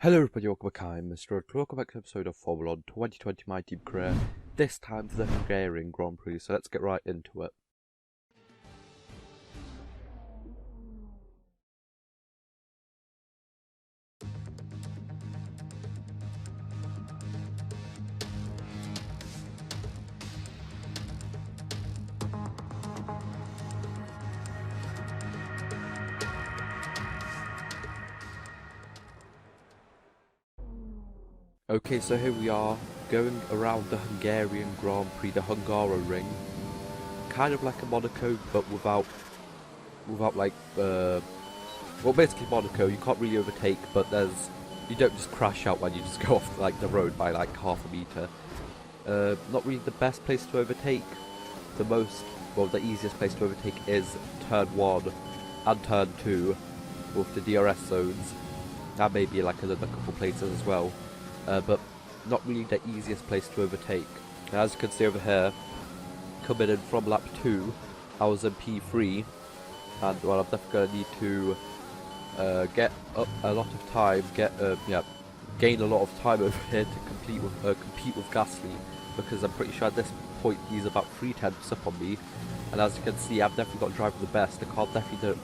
Hello everybody, welcome back. I'm MrRedClaw. Welcome back to an episode of Formula 1 2020 My Team Career. This time for the Hungarian Grand Prix, so let's get right into it. Okay, so here we are, going around the Hungarian Grand Prix, the Hungaroring. Kind of like a Monaco, but without like, well, basically Monaco, you can't really overtake, but you don't just crash out when you just go off like the road by like half a meter. Not really the best place to overtake. The easiest place to overtake is turn 1 and turn 2 with the DRS zones. That may be like another couple places as well. But not really the easiest place to overtake. As you can see over here, coming in from lap 2, I was in P3, and well, I'm definitely going to need to get up a lot of time, gain a lot of time over here to compete with Gasly, because I'm pretty sure at this point he's about 3/10 up on me, and as you can see, I've definitely got driving the best. The car definitely didn't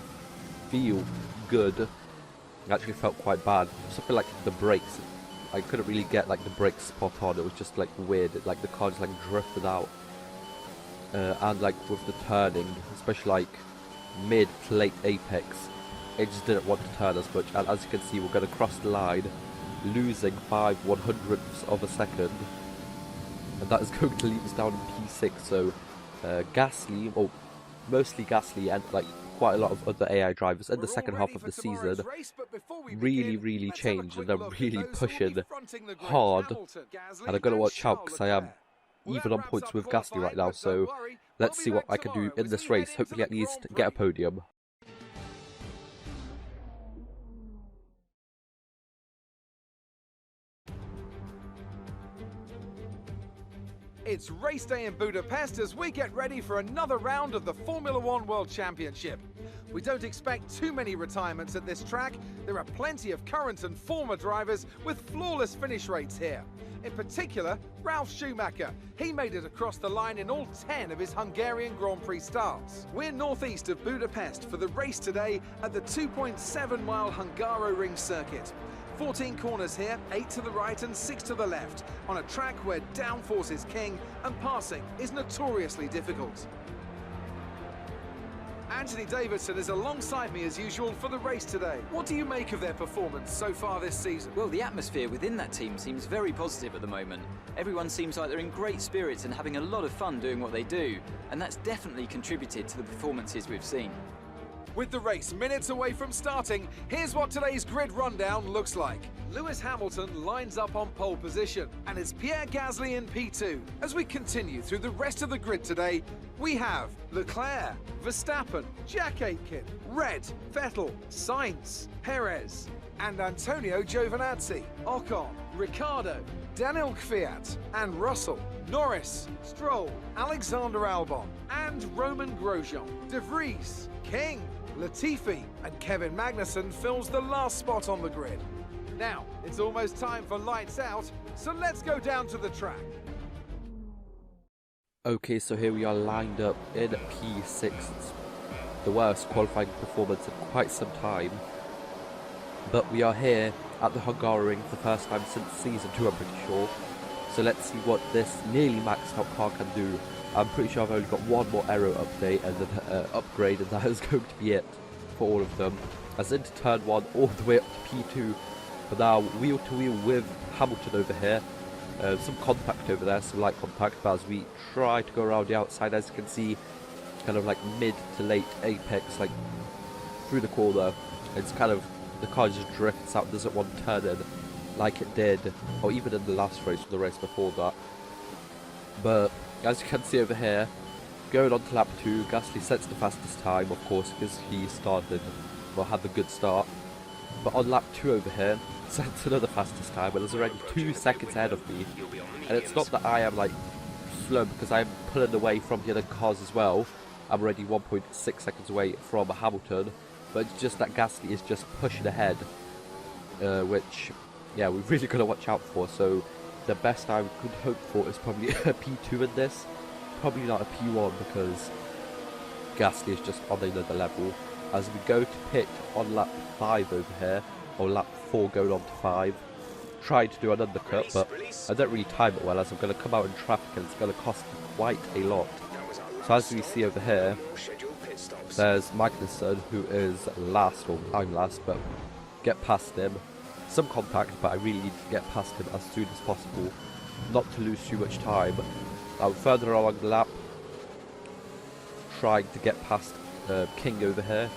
feel good. It actually felt quite bad. Something like the brakes. I couldn't really get like the brakes spot on. It was just like weird. Like the car just like drifted out, and like with the turning, especially like mid to late apex, it just didn't want to turn as much. And as you can see, we're going to cross the line, losing 5/100ths of a second, and that is going to leave us down in P6. So Gasly, or mostly Gasly, and like quite a lot of other AI drivers in the second half of the season really changed, and they're really pushing hard, and I've got to watch out because I am even on points with Gasly right now. So let's see what I can do in this race, hopefully at least get a podium. It's race day in Budapest as we get ready for another round of the Formula 1 World Championship. We don't expect too many retirements at this track. There are plenty of current and former drivers with flawless finish rates here. In particular, Ralf Schumacher. He made it across the line in all 10 of his Hungarian Grand Prix starts. We're northeast of Budapest for the race today at the 2.7-mile Hungaroring circuit. 14 corners here, 8 to the right and 6 to the left, on a track where downforce is king and passing is notoriously difficult. Anthony Davidson is alongside me as usual for the race today. What do you make of their performance so far this season? Well, the atmosphere within that team seems very positive at the moment. Everyone seems like they're in great spirits and having a lot of fun doing what they do, and that's definitely contributed to the performances we've seen. With the race minutes away from starting, here's what today's grid rundown looks like. Lewis Hamilton lines up on pole position, and it's Pierre Gasly in P2. As we continue through the rest of the grid today, we have Leclerc, Verstappen, Jack Aitken, Red, Vettel, Sainz, Perez, and Antonio Giovinazzi, Ocon, Ricciardo, Daniel Kvyat, and Russell, Norris, Stroll, Alexander Albon, and Roman Grosjean, De Vries, King, Latifi, and Kevin Magnussen fills the last spot on the grid. Now, it's almost time for lights out, so let's go down to the track. Okay, so here we are lined up in P6. The worst qualifying performance in quite some time. But we are here at the Hungaroring for the first time since season 2, I'm pretty sure. So let's see what this nearly maxed out car can do. I'm pretty sure I've only got one more aero update and then upgrade, and that is going to be it for all of them. As into turn 1 all the way up to P2. But now wheel to wheel with Hamilton over here. Some contact over there, some light contact, but as we try to go around the outside, as you can see, kind of like mid to late apex, like through the corner, it's kind of, the car just drifts out, doesn't want to turn in like it did, or even in the last race or the race before that. But as you can see over here, going on to lap 2, Gasly sets the fastest time, of course, because he had a good start. But on lap 2 over here, sets another fastest time, and there's already 2 seconds ahead of me. And it's not that I am like slow, because I am pulling away from the other cars as well. I'm already 1.6 seconds away from Hamilton, but it's just that Gasly is just pushing ahead, which yeah, we've really got to watch out for. So the best I could hope for is probably a P2 in this. Probably not a P1 because Gasly is just on another level. As we go to pit on lap 5 over here, or lap 4 going on to 5. Tried to do an undercut, but I don't really time it well as I'm going to come out in traffic and it's going to cost me quite a lot. So as we see over here, there's Magnussen, who is last, or I'm last, but get past him. Some contact, but I really need to get past him as soon as possible, not to lose too much time. I'm further along the lap, trying to get past King over here.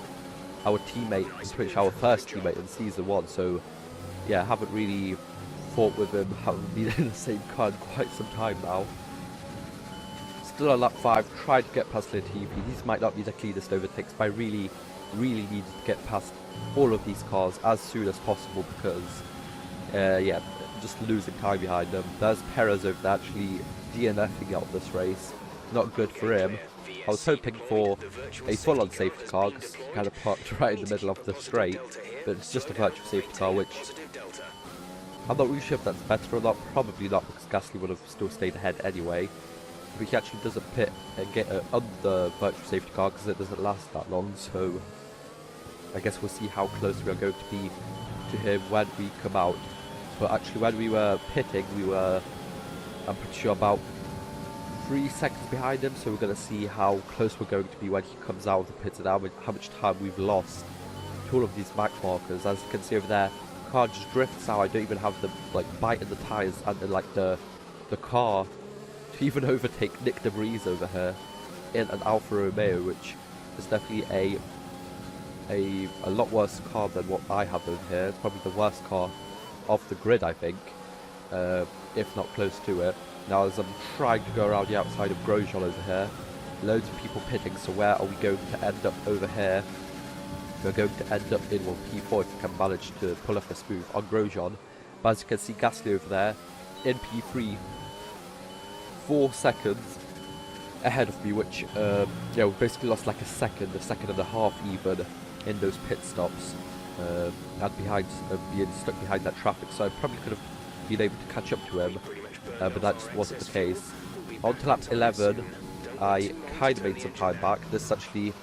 Our teammate, pretty sure our first teammate in season 1, so yeah, haven't really fought with him, haven't been in the same car in quite some time now. Still on lap 5, tried to get past Latifi. These might not be the cleanest overtakes, but I really needed to get past all of these cars as soon as possible because, yeah, just losing time behind them. There's Perez over there actually DNFing out this race. Not good for him. I was hoping for a full-on safety car, because kind of parked right in the middle of the straight, but it's just a virtual safety car, which I'm not really sure if that's better or not. Probably not, because Gasly would have still stayed ahead anyway. But he actually doesn't pit and get on the virtual safety car because it doesn't last that long, so I guess we'll see how close we are going to be to him when we come out. But actually when we were pitting, we were, I'm pretty sure, about 3 seconds behind him, so we're going to see how close we're going to be when he comes out of the pits and how much time we've lost to all of these back markers. As you can see over there, the car just drifts out. I don't even have the bite in the tyres and then the car to even overtake Nick De Vries over here in an Alfa Romeo, which is definitely a lot worse car than what I have over here. It's probably the worst car of the grid, I think, if not close to it. Now as I'm trying to go around the outside of Grosjean over here, loads of people pitting, so where are we going to end up over here? We're going to end up in P4 if we can manage to pull off a smooth on Grosjean. But as you can see, Gasly over there in P3, 4 seconds ahead of me, which yeah, we basically lost like a second and a half even in those pit stops, and behind being stuck behind that traffic. So I probably could have been able to catch up to him, but that just wasn't the case. On to lap 11, I kind of made some time back. This actually,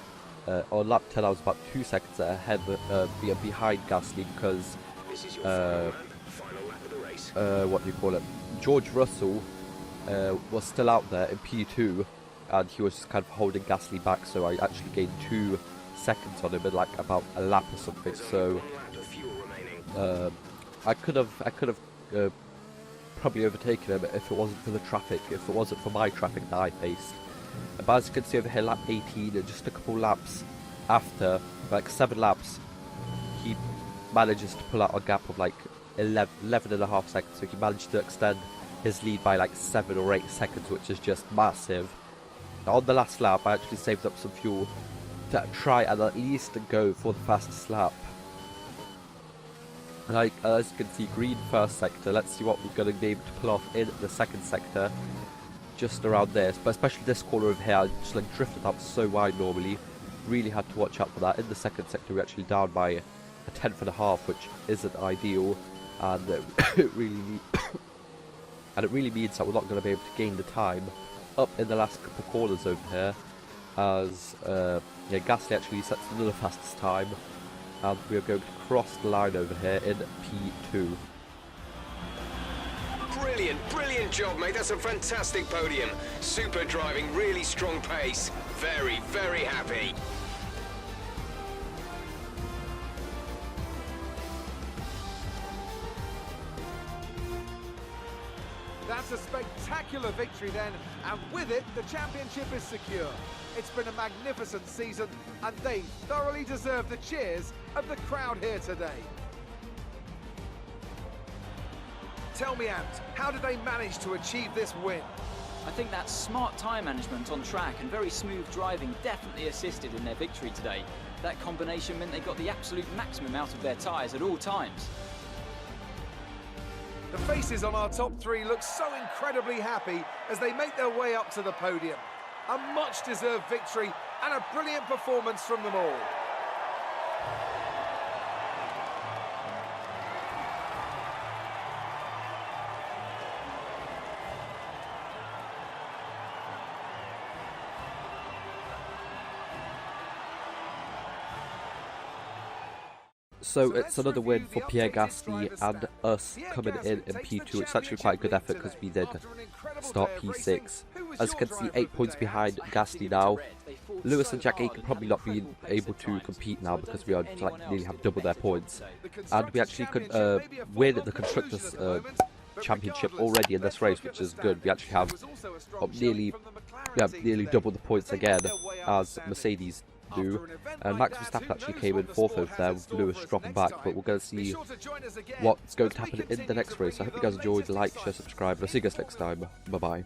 on lap 10 I was about 2 seconds ahead, behind Gasly because, what do you call it, George Russell was still out there in P2 and he was just kind of holding Gasly back, so I actually gained 2 seconds on him in like about a lap or something. So I could have probably overtaken him if it wasn't for the traffic, if it wasn't for my traffic that I faced. But as you can see over here, lap 18, and just a couple laps after, like 7 laps, he manages to pull out a gap of like 11 and a half seconds, so he managed to extend his lead by like 7 or 8 seconds, which is just massive. Now on the last lap, I actually saved up some fuel to try and at least go for the fastest lap. Like, as you can see, green first sector. Let's see what we're going to be able to pull off in the second sector, just around this. But especially this corner over here, I just like drifted up so wide normally. Really had to watch out for that. In the second sector, we're actually down by a tenth and a half, which isn't ideal, and it really means that we're not going to be able to gain the time up in the last couple corners over here. As yeah, Gasly actually sets another fastest time, and we are going to cross the line over here in P2. Brilliant job, mate. That's a fantastic podium. Super driving, really strong pace. Very happy. That's a spectacular victory then, and with it, the championship is secure. It's been a magnificent season, and they thoroughly deserve the cheers of the crowd here today. Tell me, Ant, how did they manage to achieve this win? I think that smart tyre management on track and very smooth driving definitely assisted in their victory today. That combination meant they got the absolute maximum out of their tyres at all times. The faces on our top 3 look so incredibly happy as they make their way up to the podium. A much-deserved victory and a brilliant performance from them all. So it's another win for Pierre Gasly and us coming in P2. It's actually quite a good effort because we did start P6. As you can see, 8 points behind Gasly now. Lewis and Jack Aiken probably not being able to compete now because we are like nearly have double their points. And we actually could win the Constructors Championship already in this race, which is good. We actually have nearly double the points again as Mercedes do. And Max Verstappen actually came in 4th over there with Lewis dropping back, but we're going to see what's going to happen in the next race. I hope you guys enjoyed. Like, share, subscribe, and I'll see you guys next time. Bye bye.